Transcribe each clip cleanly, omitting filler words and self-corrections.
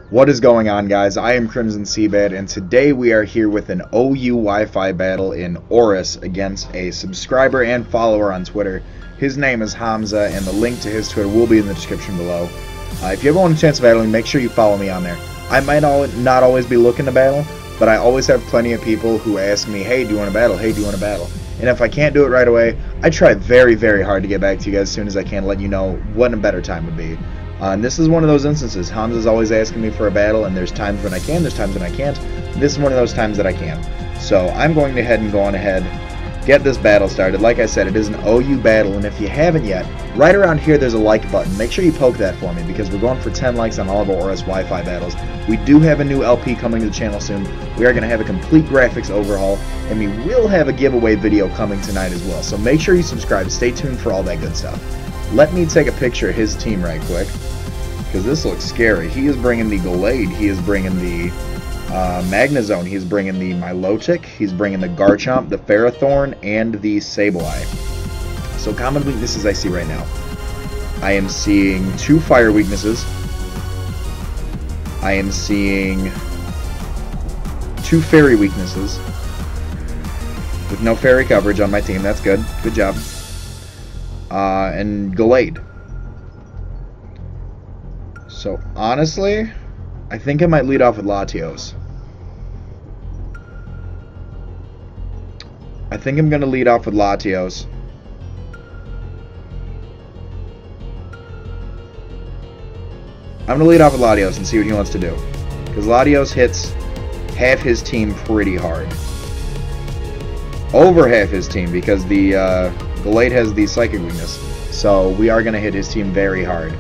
What is going on, guys? I am Crimson CBAD, and today we are here with an OU Wi-Fi battle in ORAS against a subscriber and follower on Twitter. His name is Hamza, and the link to his Twitter will be in the description below. If you ever want a chance of battling, make sure you follow me on there. I might not always be looking to battle, but I always have plenty of people who ask me, hey, do you want to battle? Hey, do you want to battle? And if I can't do it right away, I try very, very hard to get back to you guys as soon as I can, let you know when a better time would be. And this is one of those instances. Hamza's always asking me for a battle, and there's times when I can, there's times when I can't. This is one of those times that I can. So I'm going to go on ahead, get this battle started. Like I said, it is an OU battle, and if you haven't yet, right around here there's a like button. Make sure you poke that for me, because we're going for 10 likes on all of our ORAS Wi-Fi battles. We do have a new LP coming to the channel soon. We are going to have a complete graphics overhaul, and we will have a giveaway video coming tonight as well. So make sure you subscribe. Stay tuned for all that good stuff. Let me take a picture of his team right quick, because this looks scary. He is bringing the Gallades, he is bringing the Magnezone, he's bringing the Milotic, he's bringing the Garchomp, the Ferrothorn, and the Sableye. So common weaknesses I see right now. I am seeing 2 fire weaknesses. I am seeing 2 fairy weaknesses. With no fairy coverage on my team, that's good. Good job. And Gallade. So honestly, I think I might lead off with Latios. I think I'm going to lead off with Latios. I'm going to lead off with Latios and see what he wants to do. Because Latios hits half his team pretty hard. Over half his team, because the Gallade has the Psychic weakness. So we are going to hit his team very hard.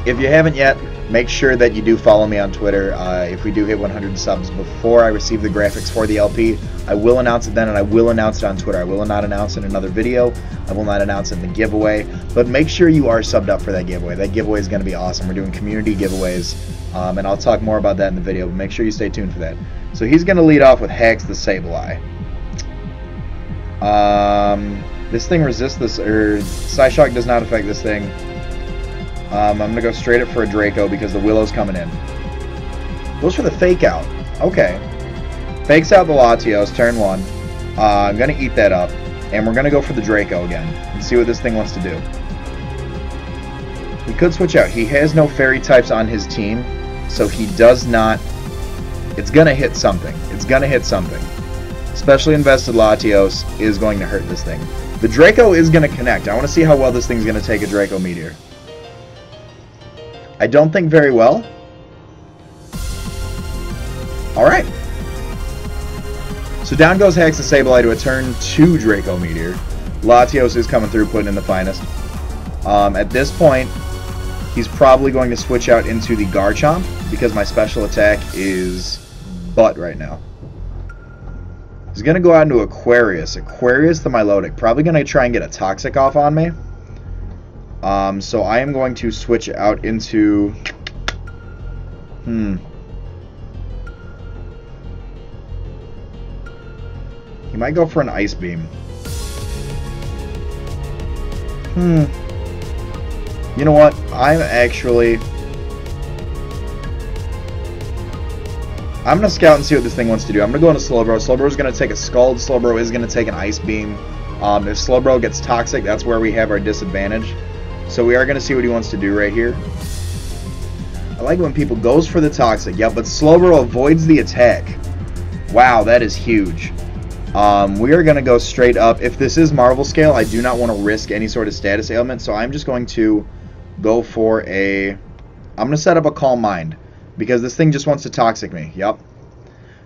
If you haven't yet, make sure that you do follow me on Twitter. If we do hit 100 subs before I receive the graphics for the LP, I will announce it then, and I will announce it on Twitter. I will not announce it in another video. I will not announce it in the giveaway. But make sure you are subbed up for that giveaway. That giveaway is going to be awesome. We're doing community giveaways, and I'll talk more about that in the video, but make sure you stay tuned for that. So he's going to lead off with Hax the Sableye. This thing resists this, or Psyshock does not affect this thing. I'm going to go straight up for a Draco because the Willow's coming in. Goes for the Fake Out. Okay. Fakes out the Latios, turn 1. I'm going to eat that up. And we're going to go for the Draco again and see what this thing wants to do. He could switch out. He has no Fairy types on his team, so he does not... It's going to hit something. It's going to hit something. Especially invested Latios is going to hurt this thing. The Draco is going to connect. I want to see how well this thing's going to take a Draco Meteor. I don't think very well. Alright. So down goes Hax the Sableye to a turn 2 Draco Meteor. Latios is coming through, putting in the finest. At this point, he's probably going to switch out into the Garchomp, because my special attack is butt right now. He's going to go out into Aquarius. Aquarius the Milotic. Probably going to try and get a Toxic off on me. So I am going to switch out into... He might go for an Ice Beam. You know what? I'm going to scout and see what this thing wants to do. I'm going to go into Slowbro. Slowbro is going to take a Scald. Slowbro is going to take an Ice Beam. If Slowbro gets Toxic, that's where we have our disadvantage. So we are going to see what he wants to do right here. I like when people goes for the Toxic. Yep, but Slowbro avoids the attack. Wow, that is huge. We are going to go straight up. If this is Marvel Scale, I do not want to risk any sort of status ailment, so I'm just going to go for a... I'm going to set up a Calm Mind, because this thing just wants to Toxic me. Yep.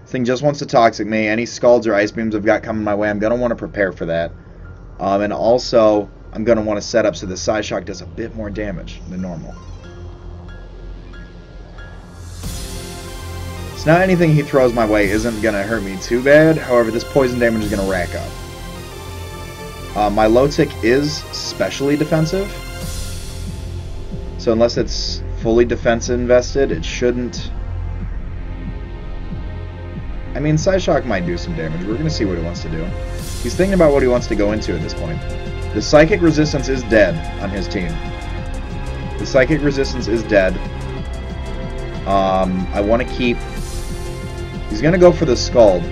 This thing just wants to Toxic me. Any Scalds or Ice Beams I've got coming my way, I'm going to want to prepare for that. And also, I'm going to want to set up so the Psyshock does a bit more damage than normal. So now anything he throws my way isn't going to hurt me too bad. However, this poison damage is going to rack up. My Milotic is specially defensive. So unless it's fully defense invested, it shouldn't... I mean, Psyshock might do some damage. We're going to see what he wants to do. He's thinking about what he wants to go into at this point. The Psychic Resistance is dead on his team. The Psychic Resistance is dead. I want to keep... He's going to go for the Scald.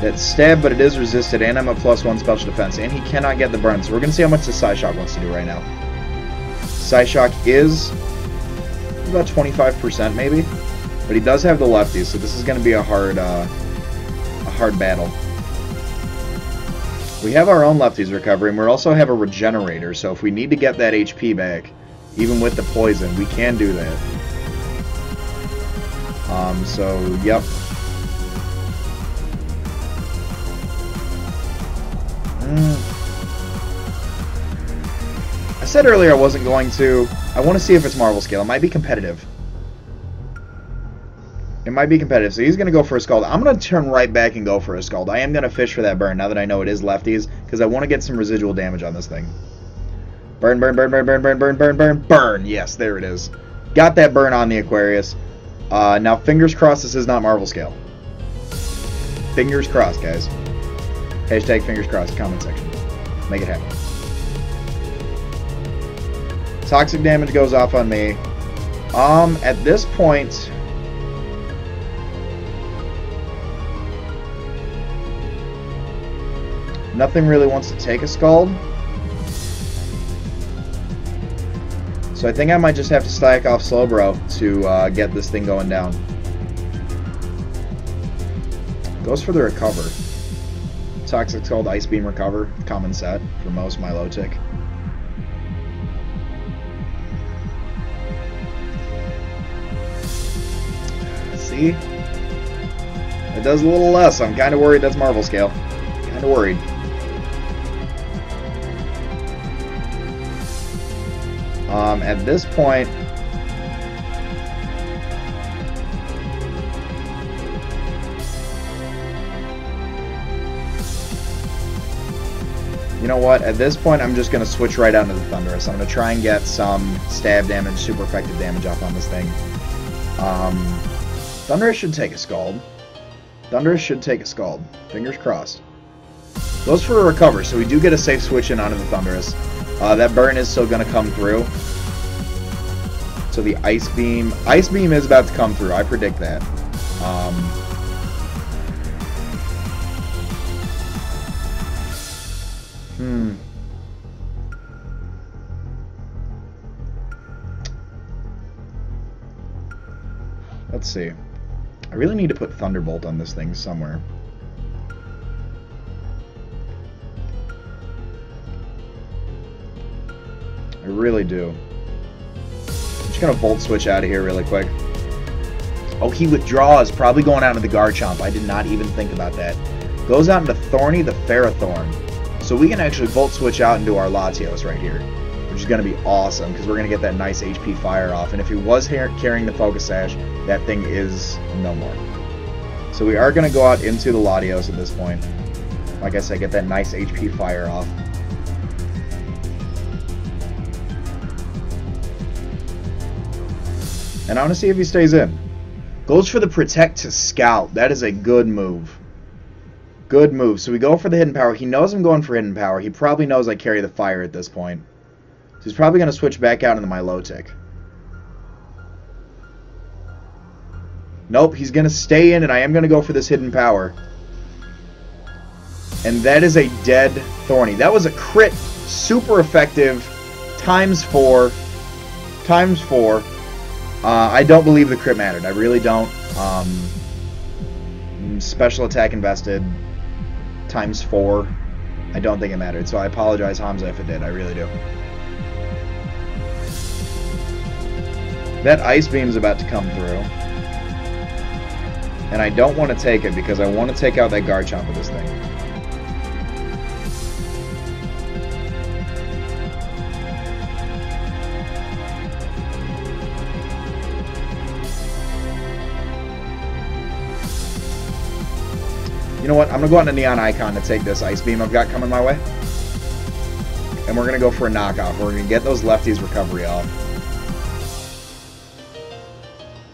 That's stab, but it is resisted, and I'm at +1 special defense, and he cannot get the burn. So we're going to see how much the Psyshock wants to do right now. Psyshock is about 25% maybe, but he does have the lefties, so this is going to be a hard battle. We have our own lefties recovery, and we also have a regenerator, so if we need to get that HP back, even with the poison, we can do that. So, yep. I said earlier I wasn't going to. I want to see if it's Marvel Scale. It might be competitive. It might be competitive. So he's going to go for a Scald. I'm going to turn right back and go for a Scald. I am going to fish for that burn now that I know it is lefties, because I want to get some residual damage on this thing. Burn, burn, burn, burn, burn, burn, burn, burn, burn, burn. Yes, there it is. Got that burn on the Aquarius. Now, fingers crossed this is not Marvel Scale. Fingers crossed, guys. Hashtag fingers crossed, comment section. Make it happen. Toxic damage goes off on me. At this point... Nothing really wants to take a Scald. So I think I might just have to stack off Slowbro to get this thing going down. Goes for the Recover. Toxic's called Ice Beam Recover. Common set for most Milotic. See? It does a little less. I'm kind of worried that's Marvel Scale. Kind of worried. At this point, you know what? At this point, I'm just going to switch right onto the Thunderous. I'm going to try and get some stab damage, super effective damage off on this thing. Thunderous should take a Scald. Thunderous should take a Scald. Fingers crossed. Goes for a Recover, so we do get a safe switch in onto the Thunderous. That burn is still going to come through. So the Ice Beam is about to come through. I predict that. Let's see. I really need to put Thunderbolt on this thing somewhere. I really do. I'm just going to Volt Switch out of here really quick. Oh, he withdraws. Probably going out into the Garchomp. I did not even think about that. Goes out into Thorny, the Ferrothorn. So we can actually Volt Switch out into our Latios right here, which is going to be awesome because we're going to get that nice HP fire off. And if he was carrying the Focus Sash, that thing is no more. So we are going to go out into the Latios at this point. Like I said, get that nice HP fire off. And I want to see if he stays in. Goes for the Protect to Scout. That is a good move. Good move. So we go for the Hidden Power. He knows I'm going for Hidden Power. He probably knows I carry the fire at this point. So he's probably going to switch back out into my Milotic. Nope, he's going to stay in, and I am going to go for this Hidden Power. And that is a dead Thorny. That was a crit. Super effective. ×4. ×4. I don't believe the crit mattered. I really don't. Special attack invested. ×4. I don't think it mattered. So I apologize, Hamza, if it did. I really do. That Ice Beam's about to come through. And I don't want to take it because I want to take out that Garchomp with this thing. You know what? I'm going to go out into Neon Icon to take this Ice Beam I've got coming my way. And we're going to go for a knockoff. We're going to get those lefties recovery off.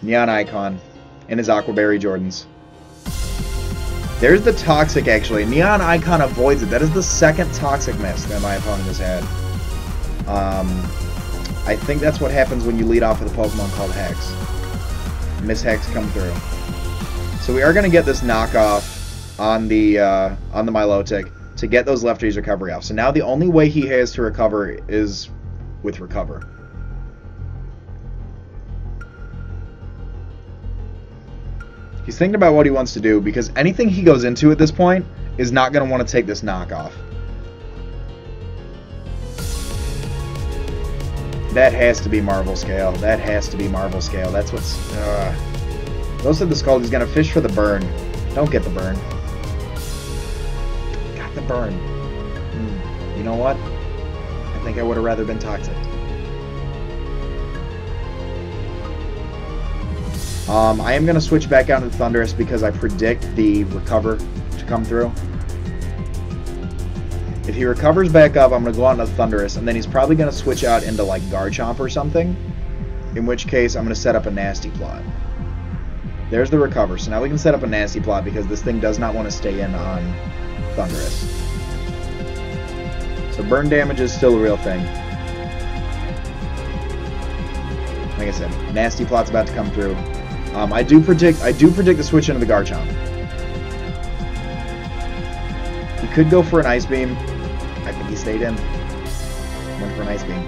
Neon Icon and his Aqua Berry Jordans. There's the Toxic, actually. Neon Icon avoids it. That is the second Toxic miss that my opponent has had. I think that's what happens when you lead off with a Pokemon called Hex. Mishacks come through. So we are going to get this knockoff on the Milotic to get those lefties recovery off. So now the only way he has to recover is with recover. He's thinking about what he wants to do, because anything he goes into at this point is not going to want to take this knockoff. That has to be Marvel Scale. That has to be Marvel Scale. That's what's... Those are the Scald. He's going to fish for the burn. Don't get the burn. Got the burn. You know what? I think I would have rather been Toxic. I am going to switch back out to Thunderous because I predict the recover to come through. If he recovers back up, I'm going to go out into Thunderous, and then he's probably going to switch out into like Garchomp or something, in which case I'm going to set up a Nasty Plot. There's the recover, so now we can set up a Nasty Plot because this thing does not want to stay in on Thunderous. So burn damage is still a real thing. Like I said, Nasty Plot's about to come through. I do predict the switch into the Garchomp. He could go for an Ice Beam. I think he stayed in. Went for an Ice Beam.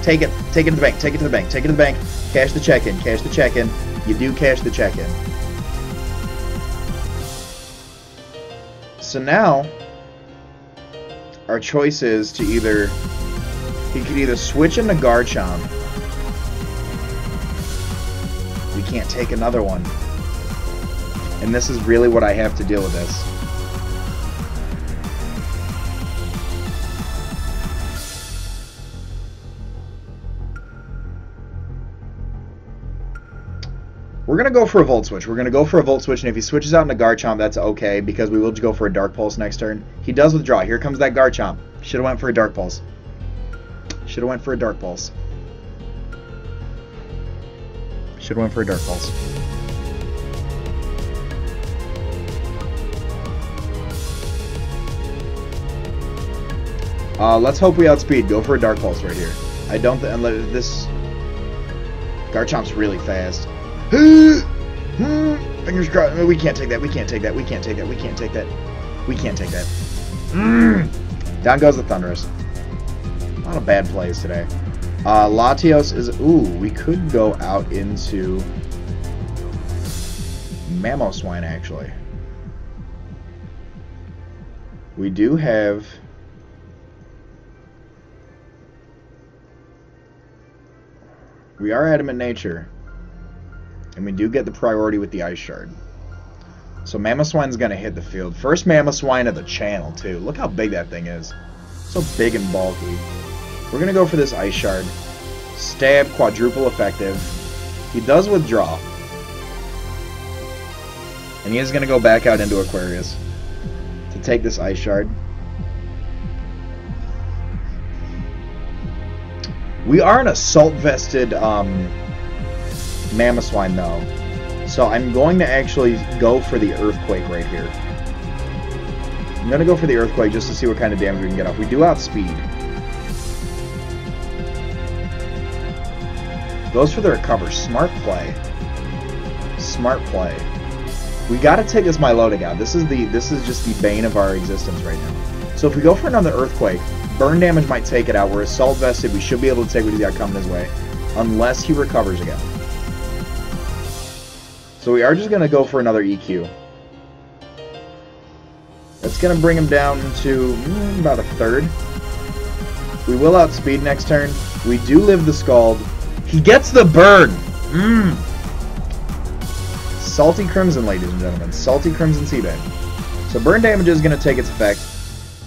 Take it to the bank, take it to the bank, take it to the bank. Cash the check-in, cash the check-in. You do cash the check-in. So now, our choice is to either... He could either switch into Garchomp. We can't take another one. And this is really what I have to deal with this. We're going to go for a Volt Switch. We're going to go for a Volt Switch, and if he switches out into Garchomp, that's okay, because we will go for a Dark Pulse next turn. He does withdraw. Here comes that Garchomp. Should have went for a Dark Pulse. Should have went for a Dark Pulse. Should have went for a Dark Pulse. Let's hope we outspeed. Go for a Dark Pulse right here. I don't think... This... Garchomp's really fast. Fingers crossed. We can't take that. We can't take that. We can't take that. We can't take that. We can't take that. Down goes the Thunderous. A lot of bad plays today. Latios is... Ooh, we could go out into Mamoswine, actually. We do have... We are Adamant Nature. And we do get the priority with the Ice Shard. So Mamoswine's going to hit the field. First Mamoswine of the channel, too. Look how big that thing is. So big and bulky. We're going to go for this Ice Shard. Stab, quadruple effective. He does withdraw. And he is going to go back out into Aquarius to take this Ice Shard. We are an Assault-vested Mamoswine, though. So I'm going to actually go for the Earthquake right here. I'm going to go for the Earthquake just to see what kind of damage we can get off. We do outspeed. Goes for the recover. Smart play. Smart play. We got to take this Milotic out. This is just the bane of our existence right now. So if we go for another Earthquake, burn damage might take it out. We're Assault vested. We should be able to take what he's got coming his way, unless he recovers again. So we are just going to go for another EQ. That's going to bring him down to about a third. We will outspeed next turn. We do live the Scald. He gets the burn! Salty Crimson, ladies and gentlemen. Salty Crimson CBAD. So burn damage is going to take its effect.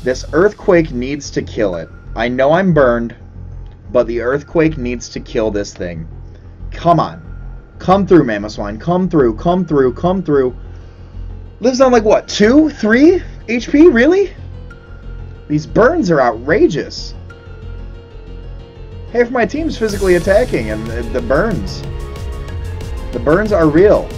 This Earthquake needs to kill it. I know I'm burned, but the Earthquake needs to kill this thing. Come on. Come through, Mamoswine. Come through, come through, come through. Lives on like what, 2, 3 HP? Really? These burns are outrageous. Half my team's physically attacking, and the burns are real.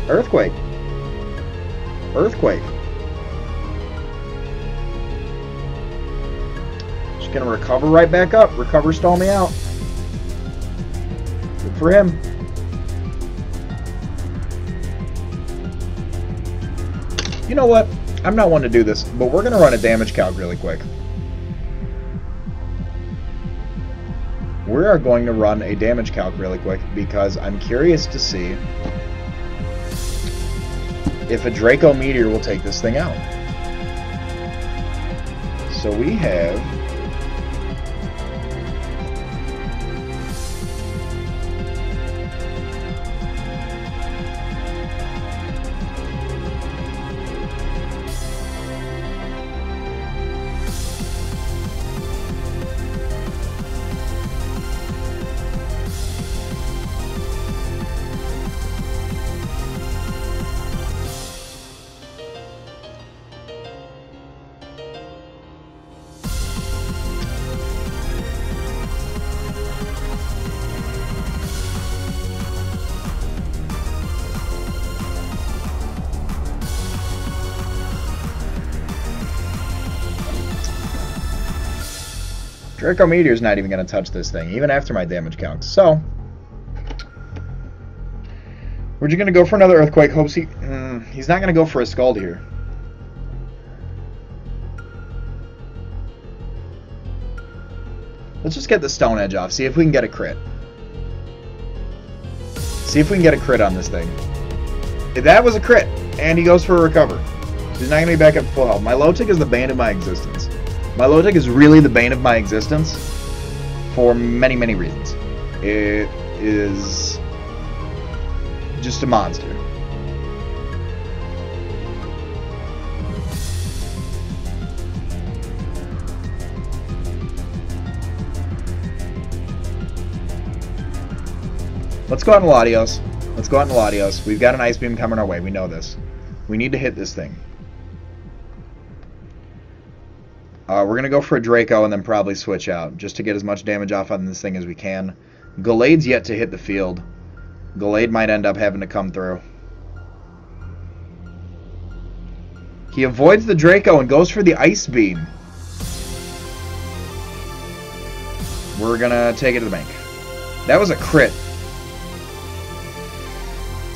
Earthquake. Earthquake. Gonna recover right back up. Recover, stall me out. Good for him. You know what? I'm not one to do this, but we're gonna run a damage calc really quick. We are going to run a damage calc really quick because I'm curious to see if a Draco Meteor will take this thing out. So we have Draco Meteor's not even going to touch this thing, even after my damage calcs. So, we're just going to go for another Earthquake. Hopes he's not going to go for a Scald here. Let's just get the Stone Edge off. See if we can get a crit. See if we can get a crit on this thing. If that was a crit, and he goes for a recover. He's not going to be back up full health. My low tick is the bane of my existence. My low tick is really the bane of my existence for many, many reasons. It is just a monster. Let's go out in Latios. Let's go out in Latios. We've got an Ice Beam coming our way. We know this. We need to hit this thing. We're going to go for a Draco and then probably switch out, just to get as much damage off on this thing as we can. Gallades yet to hit the field. Gallade might end up having to come through. He avoids the Draco and goes for the Ice Beam. We're going to take it to the bank. That was a crit.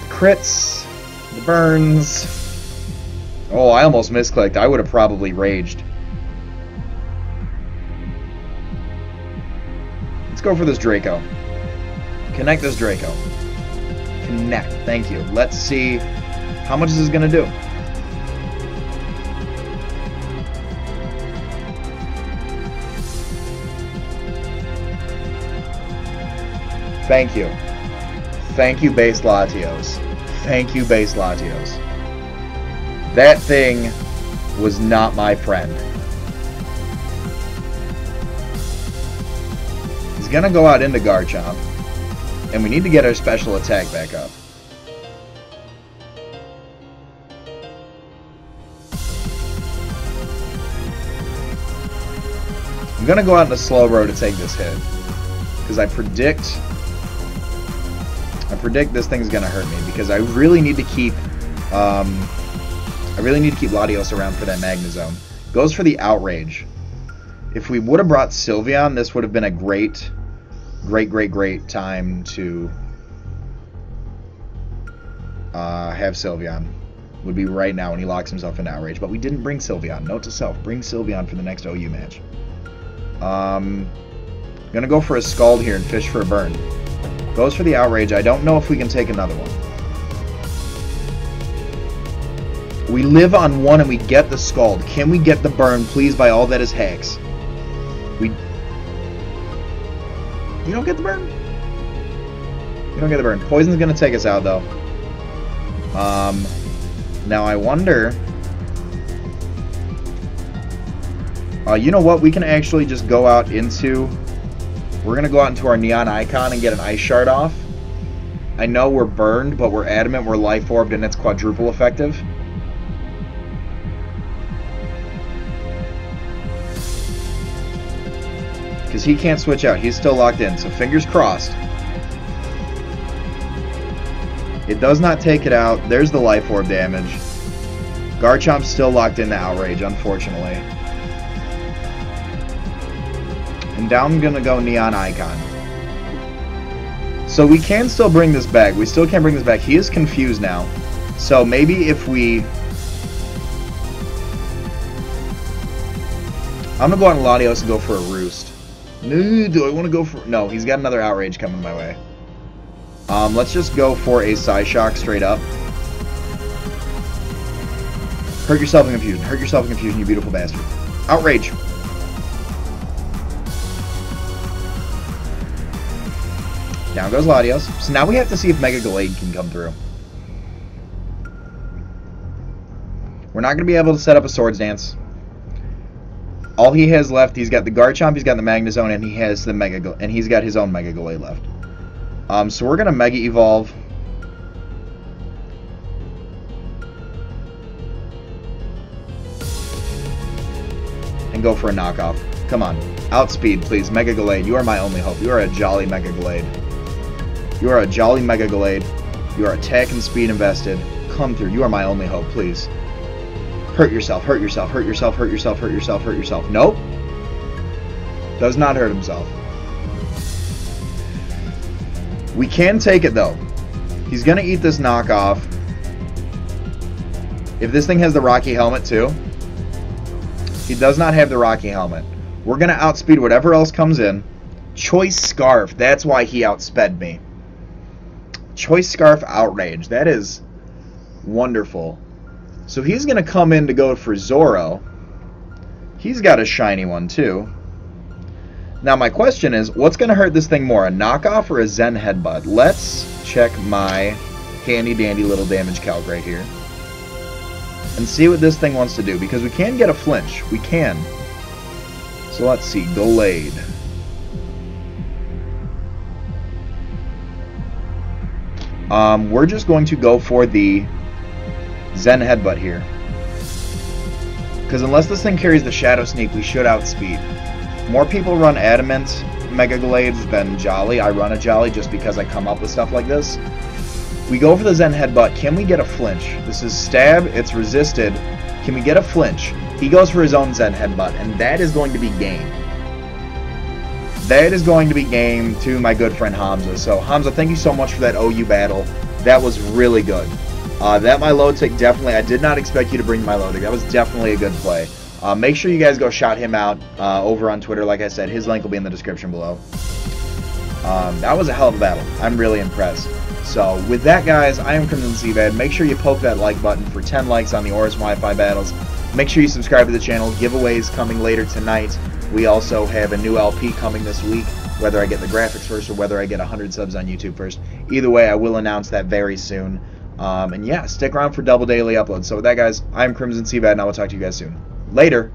The crits, the burns. Oh, I almost misclicked. I would have probably raged. Let's go for this Draco. Connect this Draco. Connect. Thank you. Let's see how much this is going to do. Thank you. Thank you, base Latios. Thank you, base Latios. That thing was not my friend. He's gonna go out into Garchomp, and we need to get our special attack back up. I'm gonna go out in the slow road to take this hit, because I predict this thing's gonna hurt me, because I really need to keep Latios around for that Magnezone. Goes for the Outrage. If we would have brought Sylveon, this would have been a great time to have Sylveon. Would be right now when he locks himself into Outrage. But we didn't bring Sylveon. Note to self, bring Sylveon for the next OU match. I'm going to go for a Scald here and fish for a burn. Goes for the Outrage. I don't know if we can take another one. We live on one and we get the Scald. Can we get the burn, please, by all that is Hex? We don't get the burn? We don't get the burn. Poison's going to take us out, though. Now I wonder... you know what? We can actually just go out into... We're going to go out into our Neon Icon and get an Ice Shard off. I know we're burned, but we're adamant we're Life Orbed and it's quadruple effective. Because he can't switch out. He's still locked in. So fingers crossed. It does not take it out. There's the Life Orb damage. Garchomp's still locked in the Outrage, unfortunately. And down I'm gonna go Neon Icon. So we can still bring this back. We still can bring this back. He is confused now. So maybe if we... I'm gonna go on Latios and go for a Roost. No, do I want to go for... No, he's got another Outrage coming my way. Let's just go for a Psyshock straight up. Hurt yourself in confusion. Hurt yourself in confusion, you beautiful bastard. Outrage. Down goes Latios. So now we have to see if Mega Gallade can come through. We're not going to be able to set up a Swords Dance. All he has left, he's got the Garchomp, he's got the Magnezone, and he has the and he's got his own Mega Gallade left. So we're gonna Mega Evolve. And go for a knockoff. Come on. Outspeed, please. Mega Gallade. You are my only hope. You are a jolly Mega Gallade. You are a jolly Mega Gallade. You are attack and speed invested. Come through. You are my only hope, please. Hurt yourself, hurt yourself, hurt yourself, hurt yourself, hurt yourself, hurt yourself. Nope. Does not hurt himself. We can take it, though. He's going to eat this knockoff. If this thing has the Rocky Helmet, too. He does not have the Rocky Helmet. We're going to outspeed whatever else comes in. Choice Scarf. That's why he outsped me. Choice Scarf Outrage. That is wonderful. So he's going to come in to go for Zoro. He's got a shiny one, too. Now, my question is, what's going to hurt this thing more, a knockoff or a Zen Headbutt? Let's check my handy-dandy little damage calc right here. And see what this thing wants to do, because we can get a flinch. We can. So let's see, Gallade. We're just going to go for the Zen Headbutt here. Because unless this thing carries the Shadow Sneak, we should outspeed. More people run Adamant Mega Gallades than Jolly. I run a Jolly just because I come up with stuff like this. We go for the Zen Headbutt. Can we get a flinch? This is stab. It's resisted. Can we get a flinch? He goes for his own Zen Headbutt, and that is going to be game. That is going to be game to my good friend Hamza. So, Hamza, thank you so much for that OU battle. That was really good. That my low tick, definitely, I did not expect you to bring my low tick. That was definitely a good play. Make sure you guys go shout him out over on Twitter. Like I said, his link will be in the description below. That was a hell of a battle. I'm really impressed. So, with that, guys, I am Crimson CBAD. Make sure you poke that like button for 10 likes on the ORAS Wi-Fi battles. Make sure you subscribe to the channel. Giveaways coming later tonight. We also have a new LP coming this week, whether I get the graphics first or whether I get 100 subs on YouTube first. Either way, I will announce that very soon. And yeah, stick around for double daily uploads. So with that, guys, I'm Crimson CBAD, and I will talk to you guys soon. Later!